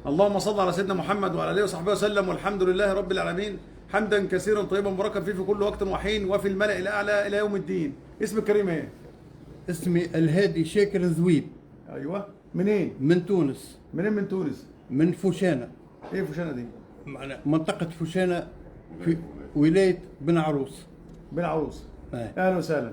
اللهم صل على سيدنا محمد وعلى اله وصحبه وسلم، والحمد لله رب العالمين حمدا كثيرا طيبا مباركا فيه في كل وقت وحين وفي الملأ الاعلى الى يوم الدين. اسم الكريم ايه؟ اسمي الهادي شاكر ذويب. ايوه. منين؟ من تونس. منين من تونس؟ من فوشانة. ايه فوشانة دي؟ منطقة فوشانة في ولاية بن عروس. بن عروس. أي. اهلا وسهلا.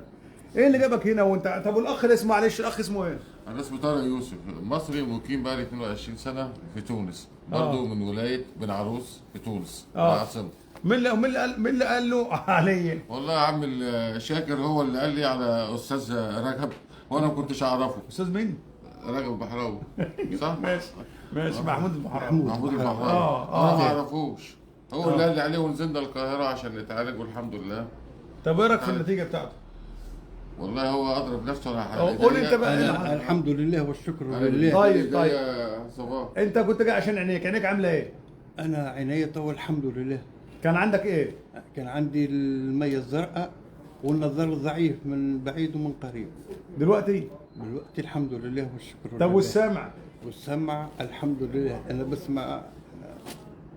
ايه اللي جابك هنا وانت؟ طب والاخ اللي اسمه، معلش الاخ اسمه ايه؟ أنا اسمي طارق يوسف، مصري مقيم بقالي 22 سنة في تونس، برضه من ولاية بن عروس في تونس العاصمة. مين اللي قال له عليا؟ والله يا عم شاكر هو اللي قال لي على أستاذ رجب وأنا ما كنتش أعرفه. استاذ مين؟ رجب البحراوي صح؟ ماشي محمود البحراوي. محمود البحراوي. أنا ما أعرفوش، هو اللي قال لي عليه ونزلنا القاهرة عشان نتعالج والحمد لله. طب ايه رايك في النتيجه بتاعته؟ والله هو أضرب نفسه على حاجة. قول انت بقى. الحمد لله والشكر لله. طيب. صباح. انت كنت جاي عشان عينيك عامله ايه؟ أنا عناية والحمد لله. كان عندك ايه؟ كان عندي المية الزرقاء والنظر ضعيف من بعيد ومن قريب. دلوقتي الحمد لله والشكر لله. طب والسمع؟ والسمع الحمد لله، أنا بسمع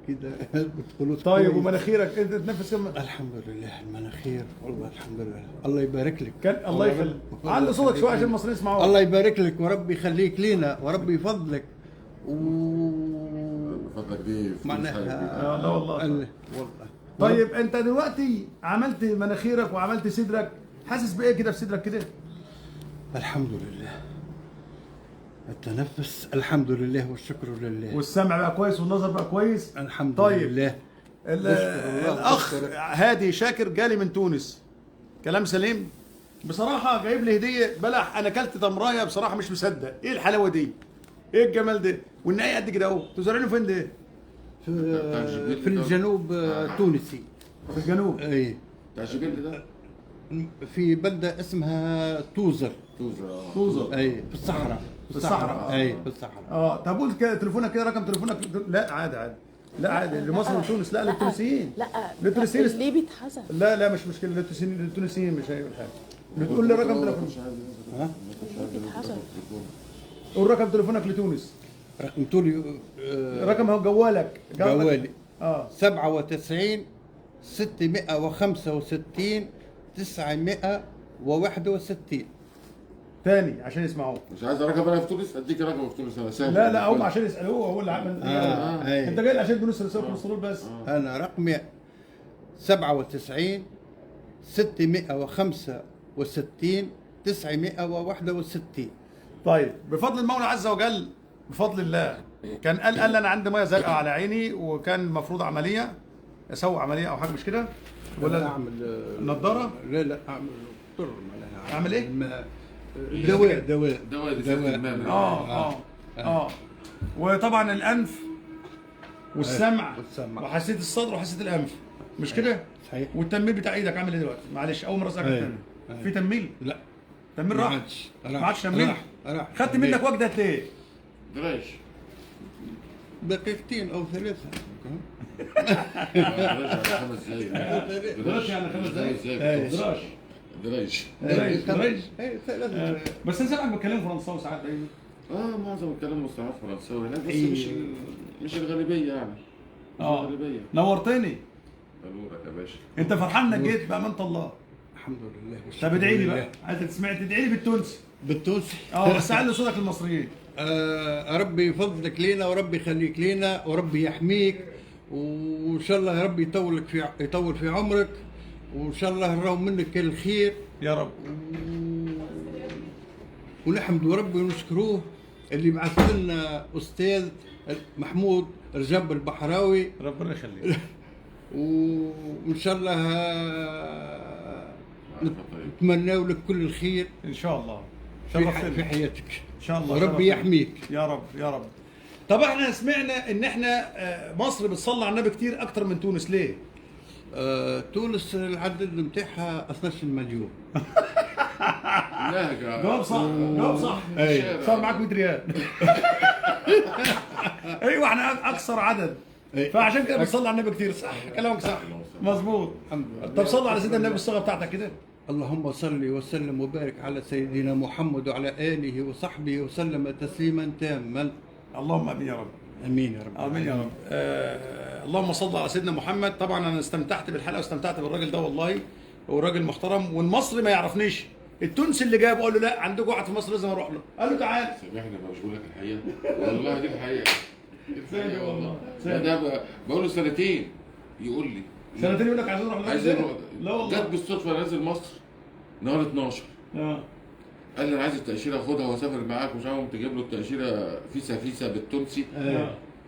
كده بتقولوا. طيب ومناخيرك انت تتنفس كم؟ الحمد لله المناخير والله الحمد لله. الله يبارك لك. كان الله يخليك. علي صوتك شويه عشان المصريين يسمعوك. الله يبارك لك وربي يخليك لينا وربي يفضلك فضلك دي معناها لا والله. والله. طيب انت دلوقتي عملت مناخيرك وعملت صدرك، حاسس بايه كده في صدرك كده؟ الحمد لله. التنفس الحمد لله والشكر لله. والسمع بقى كويس والنظر بقى كويس؟ الحمد طيب. لله. الاخ هادي شاكر جالي من تونس، كلام سليم. بصراحه جايب لي هديه بلح، انا اكلت تمرايه بصراحه مش مصدق. ايه الحلاوه دي؟ ايه الجمال ده؟ والنهايه قد كده اهو. انتوا زارعينه فين ده؟ في الجنوب التونسي. في الجنوب. اي. بتاع جبل ده؟ في بلده اسمها توزر. توزر. اي في الصحراء. في الصحراء. اي في الصحراء. طب قول كده تليفونك كده، رقم تليفونك. لا عادي عادي. لا عادي لمصر وتونس. لا للتونسيين. لا للتونسيين. ليه بيتحذف؟ لا مش مشكله. للتونسيين مش هيقول حاجه. بتقول لي رقم تليفونك. ها؟ بيتحذف. قول رقم تليفونك لتونس. رقم تولي. رقم هو جوالك. جوالي 97 665 961. تاني عشان يسمعوه. مش عايز رقم انا في تونس، اديك رقم في تونس انا سهل. لا هم عشان يسالوه، هو اللي عمل. انت جاي عشان تونس الكوليسترول بس. انا رقمي 97 665 961. طيب بفضل المولى عز وجل، بفضل الله، كان قال لي انا عندي ميه زرقاء على عيني، وكان المفروض عمليه، اسوي عمليه او حاجه مش كده؟ ولا اعمل النضاره؟ لا اعمل اعمل ايه؟ دواء. وطبعا الانف والسمع والسمع. وحسيت الصدر وحسيت الانف مش كده؟ صحيح. والتنميل بتاع ايدك عامل ايه دلوقتي؟ معلش اول مره اسالك التنميل. في تنميل؟ لا تنميل ما راح؟ عادش. ما عادش تنميل؟ راح. خدت منك وجدة ليه؟ درايش دقيقتين او 3. درايش على 5 دقايق. دراش يعني 5 دقايق. دراش. درايش. بس انا سامعك بتكلم فرنساوي ساعات دايما. معظم الكلام مصطلحات فرنساوي هناك، بس مش الغالبيه يعني. الغالبيه. نورتني. نورك يا باشا. انت فرحان انك جيت بامانه الله. الحمد لله. طب ادعي لي بقى، عايزك تسمع تدعي لي بالتونسي. بالتونسي. بس علي صوتك للمصريين. ربي يفضلك لينا وربي يخليك لينا وربي يحميك، وان شاء الله يا ربي يطول في عمرك، وان شاء الله نراهم منك الخير يا رب. ونحمد ربي ونشكروه اللي بعث لنا استاذ محمود رجب البحراوي، ربنا يخليك. وان شاء الله نتمنى لك كل الخير ان شاء الله في حياتك. ان شاء الله. ربي يحميك يا رب يا رب. طب احنا سمعنا ان احنا مصر بتصلي على النبي كتير اكتر من تونس، ليه؟ تونس العدد نتاعها 12 مليون. جواب صح. جواب صح. صار معاك 100 ريال. ايوه احنا اكثر عدد، فعشان كده بتصلي على النبي كتير. صح كلامك صح مظبوط. الحمد لله. طب صلوا على سيدنا النبي بالصيغه بتاعتك كده. اللهم صل وسلم وبارك على سيدنا محمد وعلى آله وصحبه وسلم تسليما تاما. اللهم امين يا رب. امين يا رب. امين يا رب. اللهم صل على سيدنا محمد. طبعا انا استمتعت بالحلقه واستمتعت بالراجل ده والله، هو راجل محترم، والمصري ما يعرفنيش. التونسي اللي جابه قال له لا عندك واحد في مصر لازم اروح له، قال له تعال. سامحني مش بقول لك الحقيقه، والله دي الحقيقه. سامي والله. ده بقول له سنتين يقول لي سنتين يقول لك عايزين نروح عايز لا لا والله. جت بالصدفه نازل مصر نهار 12. قال لي انا عايز التاشيره اخدها واسافر معاك، ومش عارف تجيب له التاشيره فيسا بالتونسي.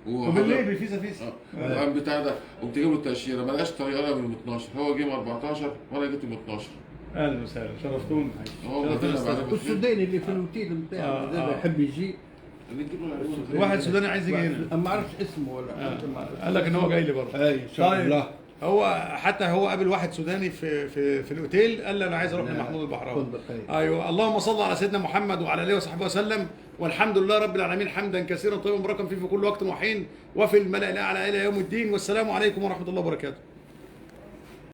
وبالليل بالفيزا فيزا. وقام بتاع ده قمت جايب له التاشيره، ما لقاش طياره من 12، هو جه من 14 وانا جيت من 12. اهلا وسهلا، شرفتونا. والسوداني اللي في الاوتيل بتاعه ده بيحب يجي. واحد سوداني عايز يجي هنا، ما اعرفش اسمه ولا قال لك ان هو جاي لي برضه. اي ان شاء الله. هو حتى هو قابل واحد سوداني في الاوتيل، قال لي انا عايز اروح لمحمود البحراوي. ايوه. اللهم صل على سيدنا محمد وعلى اله وصحبه وسلم، والحمد لله رب العالمين حمدا كثيرا طيبا مباركا فيه في كل وقت وحين، وفي الملأ الاعلى الى يوم الدين، والسلام عليكم ورحمه الله وبركاته.